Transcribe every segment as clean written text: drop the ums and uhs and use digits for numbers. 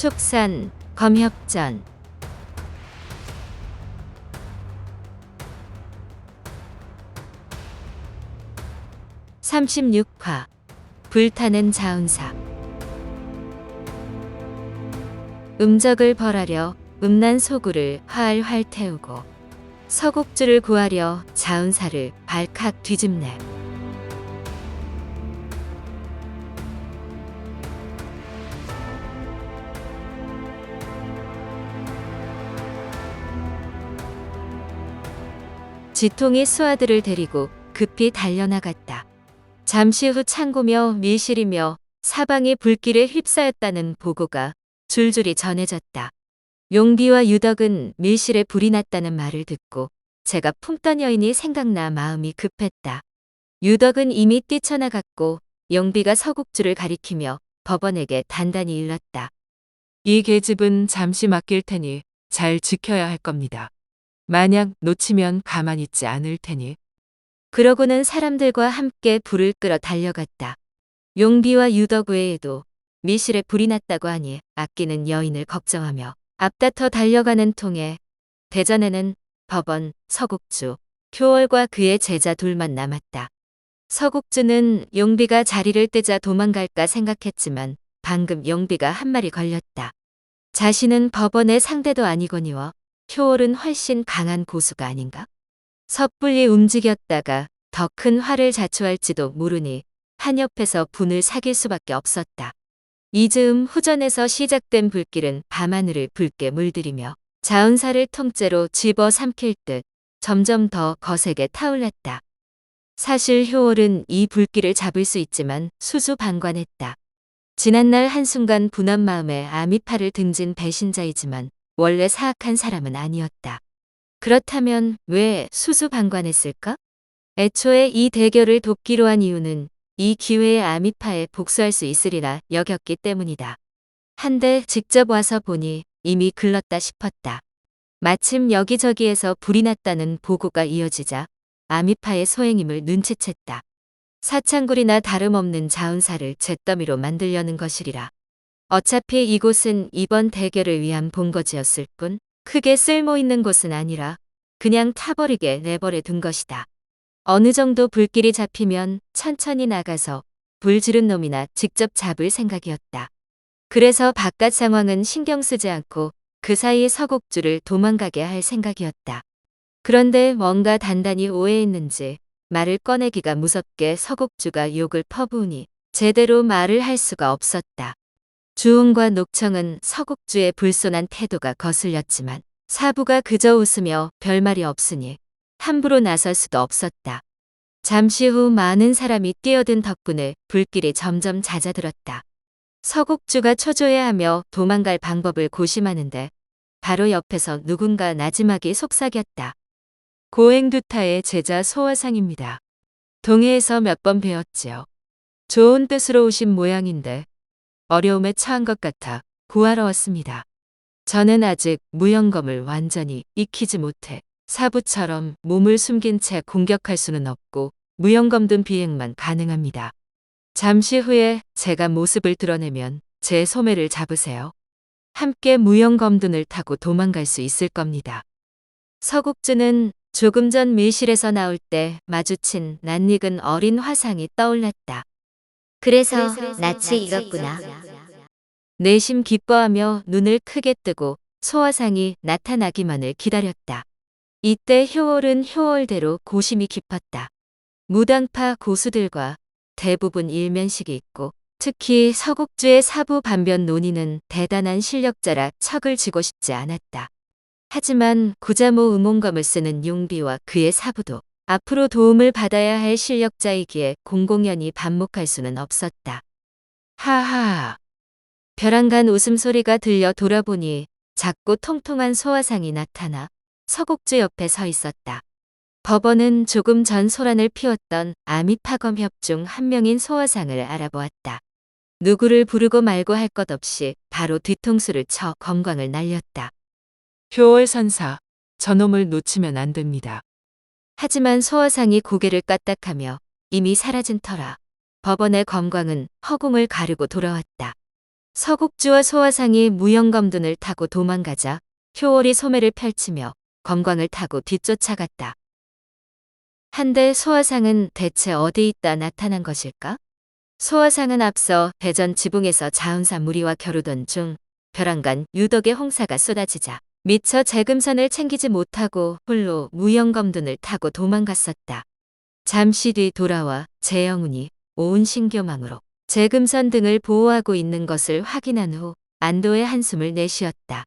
축산, 검협전. 36화. 불타는 자운사. 음적을 벌하려 음란 소굴을 활활 태우고 서곡주를 구하려 자운사를 발칵 뒤집네. 지통이 수하들을 데리고 급히 달려나갔다. 잠시 후 창고며 밀실이며 사방이 불길에 휩싸였다는 보고가 줄줄이 전해졌다. 용비와 유덕은 밀실에 불이 났다는 말을 듣고 제가 품던 여인이 생각나 마음이 급했다. 유덕은 이미 뛰쳐나갔고 용비가 서곡주를 가리키며 법원에게 단단히 일렀다. 이 계집은 잠시 맡길 테니 잘 지켜야 할 겁니다. 만약 놓치면 가만히 있지 않을 테니. 그러고는 사람들과 함께 불을 끌어 달려갔다. 용비와 유덕 외에도 밀실에 불이 났다고 하니 아끼는 여인을 걱정하며 앞다퉈 달려가는 통에 대전에는 법원, 서곡주, 효월과 그의 제자 둘만 남았다. 서곡주는 용비가 자리를 뜨자 도망갈까 생각했지만 방금 용비가 한 말이 걸렸다. 자신은 법원의 상대도 아니거니와 효월은 훨씬 강한 고수가 아닌가? 섣불리 움직였다가 더 큰 화를 자초할지도 모르니 한옆에서 분을 사귈 수밖에 없었다. 이즈음 후전에서 시작된 불길은 밤하늘을 붉게 물들이며 자운사를 통째로 집어삼킬 듯 점점 더 거세게 타올랐다. 사실 효월은 이 불길을 잡을 수 있지만 수수방관했다. 지난날 한순간 분한 마음에 아미파를 등진 배신자이지만 원래 사악한 사람은 아니었다. 그렇다면 왜 수수방관했을까? 애초에 이 대결을 돕기로 한 이유는 이 기회에 아미파에 복수할 수 있으리라 여겼기 때문이다. 한데 직접 와서 보니 이미 글렀다 싶었다. 마침 여기저기에서 불이 났다는 보고가 이어지자 아미파의 소행임을 눈치챘다. 사창굴이나 다름없는 자운사를 잿더미로 만들려는 것이리라. 어차피 이곳은 이번 대결을 위한 본거지였을 뿐 크게 쓸모있는 곳은 아니라 그냥 타버리게 내버려 둔 것이다. 어느 정도 불길이 잡히면 천천히 나가서 불 지른 놈이나 직접 잡을 생각이었다. 그래서 바깥 상황은 신경 쓰지 않고 그 사이에 서곡주를 도망가게 할 생각이었다. 그런데 뭔가 단단히 오해했는지 말을 꺼내기가 무섭게 서곡주가 욕을 퍼부으니 제대로 말을 할 수가 없었다. 주웅과 녹청은 서곡주의 불손한 태도가 거슬렸지만 사부가 그저 웃으며 별말이 없으니 함부로 나설 수도 없었다. 잠시 후 많은 사람이 뛰어든 덕분에 불길이 점점 잦아들었다. 서곡주가 초조해하며 도망갈 방법을 고심하는데 바로 옆에서 누군가 나지막이 속삭였다. 고행두타의 제자 소화상입니다. 동해에서 몇 번 뵈었지요. 좋은 뜻으로 오신 모양인데 어려움에 처한 것 같아 구하러 왔습니다. 저는 아직 무영검을 완전히 익히지 못해 사부처럼 몸을 숨긴 채 공격할 수는 없고 무영검 든 비행만 가능합니다. 잠시 후에 제가 모습을 드러내면 제 소매를 잡으세요. 함께 무영검둔을 타고 도망갈 수 있을 겁니다. 서곡주는 조금 전 밀실에서 나올 때 마주친 낯익은 어린 화상이 떠올랐다. 그래서 낯이 익었구나. 내심 기뻐하며 눈을 크게 뜨고 소화상이 나타나기만을 기다렸다. 이때 효월은 효월대로 고심이 깊었다. 무당파 고수들과 대부분 일면식이 있고 특히 서곡주의 사부 반변 논의는 대단한 실력자라 척을 지고 싶지 않았다. 하지만 구자모 음홍검을 쓰는 용비와 그의 사부도 앞으로 도움을 받아야 할 실력자이기에 공공연히 반목할 수는 없었다. 하하. 벼랑간 웃음소리가 들려 돌아보니 작고 통통한 소화상이 나타나 서곡주 옆에 서 있었다. 법원은 조금 전 소란을 피웠던 아미파검협 중 한 명인 소화상을 알아보았다. 누구를 부르고 말고 할 것 없이 바로 뒤통수를 쳐 검광을 날렸다. 효월 선사, 저놈을 놓치면 안 됩니다. 하지만 소화상이 고개를 까딱하며 이미 사라진 터라 법원의 검광은 허공을 가르고 돌아왔다. 서국주와 소화상이 무영검둔을 타고 도망가자 효월이 소매를 펼치며 검광을 타고 뒤쫓아갔다. 한데 소화상은 대체 어디 있다 나타난 것일까? 소화상은 앞서 대전 지붕에서 자운사 무리와 겨루던 중 벼랑간 유덕의 홍사가 쏟아지자 미처 재금선을 챙기지 못하고 홀로 무영검둔을 타고 도망갔었다. 잠시 뒤 돌아와 재영운이 온 신교망으로 재금선 등을 보호하고 있는 것을 확인한 후 안도의 한숨을 내쉬었다.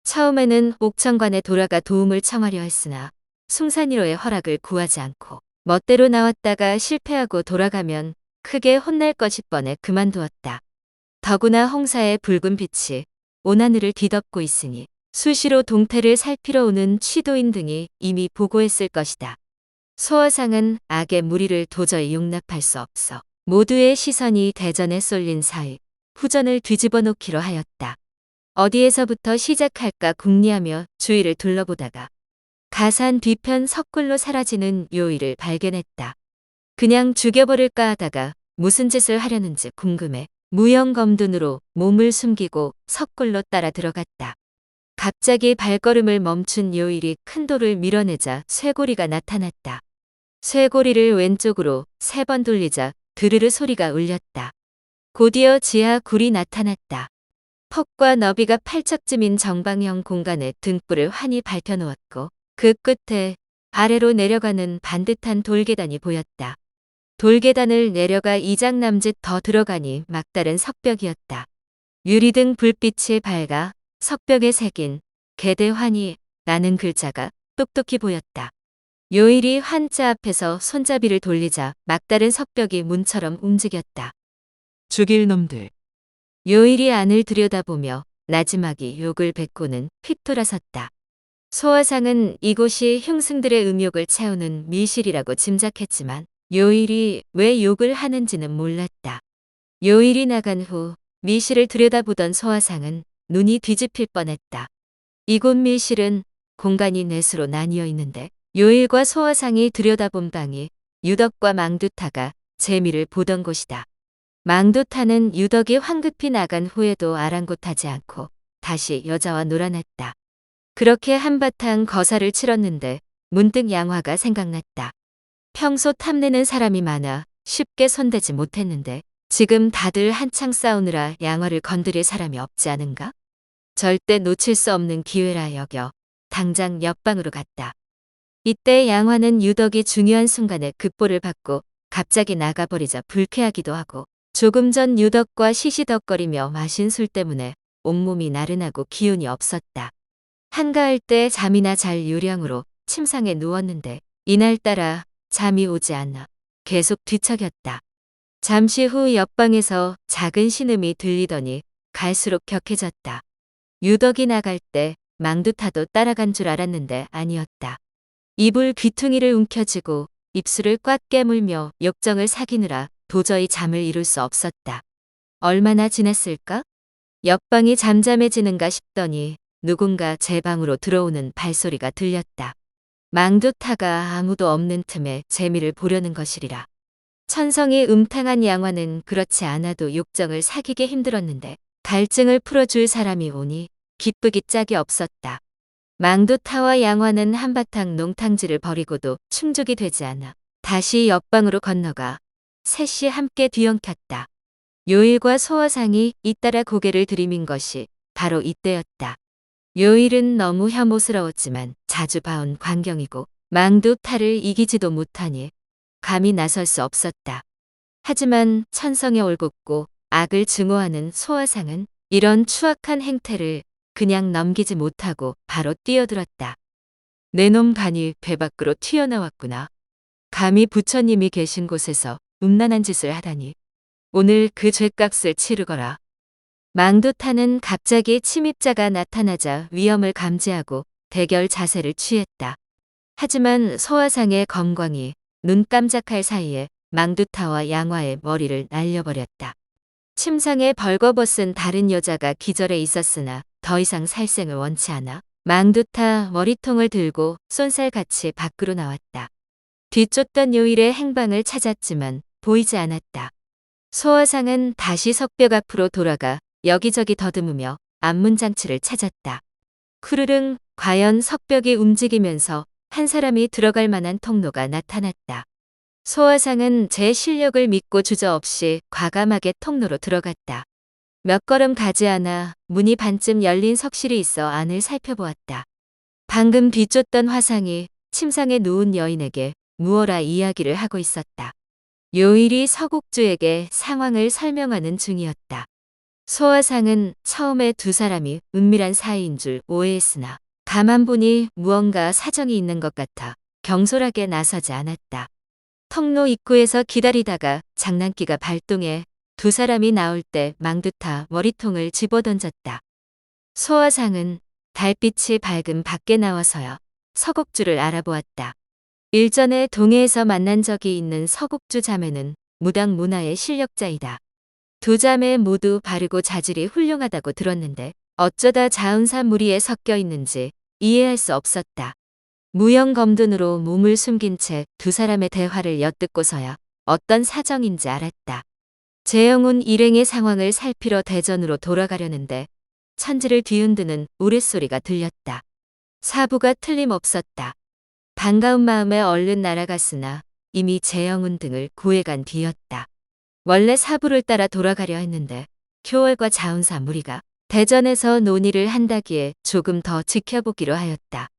처음에는 옥천관에 돌아가 도움을 청하려 했으나 숭산이로의 허락을 구하지 않고 멋대로 나왔다가 실패하고 돌아가면 크게 혼날 것이 뻔해 그만두었다. 더구나 홍사의 붉은 빛이 온 하늘을 뒤덮고 있으니 수시로 동태를 살피러 오는 취도인 등이 이미 보고했을 것이다. 소화상은 악의 무리를 도저히 용납할 수 없어 모두의 시선이 대전에 쏠린 사이 후전을 뒤집어 놓기로 하였다. 어디에서부터 시작할까 궁리하며 주위를 둘러보다가 가산 뒤편 석굴로 사라지는 요일을 발견했다. 그냥 죽여버릴까 하다가 무슨 짓을 하려는지 궁금해 무영검둔으로 몸을 숨기고 석굴로 따라 들어갔다. 갑자기 발걸음을 멈춘 요일이 큰 돌을 밀어내자 쇠고리가 나타났다. 쇠고리를 왼쪽으로 3번 돌리자 드르르 소리가 울렸다. 곧이어 지하 굴이 나타났다. 폭과 너비가 팔척쯤인 정방형 공간에 등불을 환히 밝혀놓았고 그 끝에 아래로 내려가는 반듯한 돌계단이 보였다. 돌계단을 내려가 2장 남짓 더 들어가니 막다른 석벽이었다. 유리등 불빛이 밝아 석벽에 새긴 개대환이 라는 글자가 똑똑히 보였다. 요일이 환자 앞에서 손잡이를 돌리자 막다른 석벽이 문처럼 움직였다. 죽일 놈들. 요일이 안을 들여다보며 나지막이 욕을 뱉고는 휙 돌아섰다. 소화상은 이곳이 흉승들의 음욕을 채우는 밀실이라고 짐작했지만 요일이 왜 욕을 하는지는 몰랐다. 요일이 나간 후 밀실을 들여다보던 소화상은 눈이 뒤집힐 뻔했다. 이곳 밀실은 공간이 넷으로 나뉘어 있는데 요일과 소화상이 들여다본 방이 유덕과 망두타가 재미를 보던 곳이다. 망두타는 유덕이 황급히 나간 후에도 아랑곳하지 않고 다시 여자와 놀아났다. 그렇게 한바탕 거사를 치렀는데 문득 양화가 생각났다. 평소 탐내는 사람이 많아 쉽게 손대지 못했는데 지금 다들 한창 싸우느라 양화를 건드릴 사람이 없지 않은가? 절대 놓칠 수 없는 기회라 여겨 당장 옆방으로 갔다. 이때 양화는 유덕이 중요한 순간에 급보를 받고 갑자기 나가버리자 불쾌하기도 하고 조금 전 유덕과 시시덕거리며 마신 술 때문에 온몸이 나른하고 기운이 없었다. 한가할 때 잠이나 잘 요량으로 침상에 누웠는데 이날따라 잠이 오지 않아 계속 뒤척였다. 잠시 후 옆방에서 작은 신음이 들리더니 갈수록 격해졌다. 유덕이 나갈 때 망두타도 따라간 줄 알았는데 아니었다. 이불 귀퉁이를 움켜쥐고 입술을 꽉 깨물며 욕정을 사귀느라 도저히 잠을 이룰 수 없었다. 얼마나 지났을까? 옆방이 잠잠해지는가 싶더니 누군가 제 방으로 들어오는 발소리가 들렸다. 망두타가 아무도 없는 틈에 재미를 보려는 것이리라. 천성이 음탕한 양화는 그렇지 않아도 욕정을 사귀기 힘들었는데 갈증을 풀어줄 사람이 오니 기쁘기 짝이 없었다. 망두타와 양화는 한바탕 농탕질을 벌이고도 충족이 되지 않아 다시 옆방으로 건너가 셋이 함께 뒤엉켰다. 요일과 소화상이 잇따라 고개를 들이민 것이 바로 이때였다. 요일은 너무 혐오스러웠지만 자주 봐온 광경이고 망두타를 이기지도 못하니 감히 나설 수 없었다. 하지만 천성에 올곧고 악을 증오하는 소화상은 이런 추악한 행태를 그냥 넘기지 못하고 바로 뛰어들었다. 내 놈 간이 배 밖으로 튀어나왔구나. 감히 부처님이 계신 곳에서 음란한 짓을 하다니. 오늘 그 죗값을 치르거라. 망두타는 갑자기 침입자가 나타나자 위험을 감지하고 대결 자세를 취했다. 하지만 소화상의 검광이 눈 깜짝할 사이에 망두타와 양화의 머리를 날려버렸다. 침상에 벌거벗은 다른 여자가 기절해 있었으나 더 이상 살생을 원치 않아 망두타 머리통을 들고 쏜살같이 밖으로 나왔다. 뒤쫓던 요일의 행방을 찾았지만 보이지 않았다. 소화상은 다시 석벽 앞으로 돌아가 여기저기 더듬으며 안문장치를 찾았다. 쿠르릉, 과연 석벽이 움직이면서 한 사람이 들어갈 만한 통로가 나타났다. 소화상은 제 실력을 믿고 주저없이 과감하게 통로로 들어갔다. 몇 걸음 가지 않아 문이 반쯤 열린 석실이 있어 안을 살펴보았다. 방금 비쫓던 화상이 침상에 누운 여인에게 무어라 이야기를 하고 있었다. 요일이 서국주에게 상황을 설명하는 중이었다. 소화상은 처음에 두 사람이 은밀한 사이인 줄 오해했으나 가만 보니 무언가 사정이 있는 것 같아 경솔하게 나서지 않았다. 통로 입구에서 기다리다가 장난기가 발동해 두 사람이 나올 때 망두타 머리통을 집어던졌다. 소화상은 달빛이 밝은 밖에 나와서야 서국주를 알아보았다. 일전에 동해에서 만난 적이 있는 서국주 자매는 무당 문화의 실력자이다. 두 자매 모두 바르고 자질이 훌륭하다고 들었는데 어쩌다 자은사 무리에 섞여 있는지 이해할 수 없었다. 무영검둔으로 몸을 숨긴 채 두 사람의 대화를 엿듣고서야 어떤 사정인지 알았다. 재영은 일행의 상황을 살피러 대전으로 돌아가려는데 천지를 뒤흔드는 우레소리가 들렸다. 사부가 틀림없었다. 반가운 마음에 얼른 날아갔으나 이미 재영은 등을 구해간 뒤였다. 원래 사부를 따라 돌아가려 했는데 효월과 자운사 무리가 대전에서 논의를 한다기에 조금 더 지켜보기로 하였다.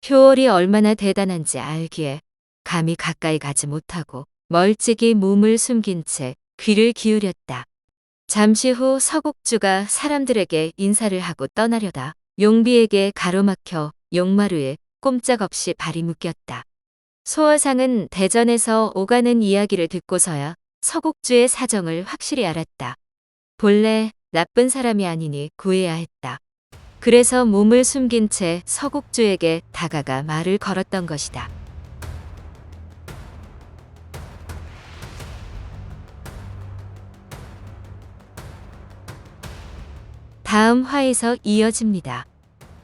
효월이 얼마나 대단한지 알기에 감히 가까이 가지 못하고 멀찍이 몸을 숨긴 채 귀를 기울였다. 잠시 후 서국주가 사람들에게 인사를 하고 떠나려다 용비에게 가로막혀 용마루에 꼼짝없이 발이 묶였다. 소화상은 대전에서 오가는 이야기를 듣고서야 서국주의 사정을 확실히 알았다. 본래 나쁜 사람이 아니니 구해야 했다. 그래서 몸을 숨긴 채 서국주에게 다가가 말을 걸었던 것이다. 다음 화에서 이어집니다.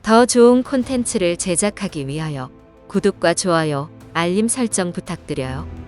더 좋은 콘텐츠를 제작하기 위하여 구독과 좋아요, 알림 설정 부탁드려요.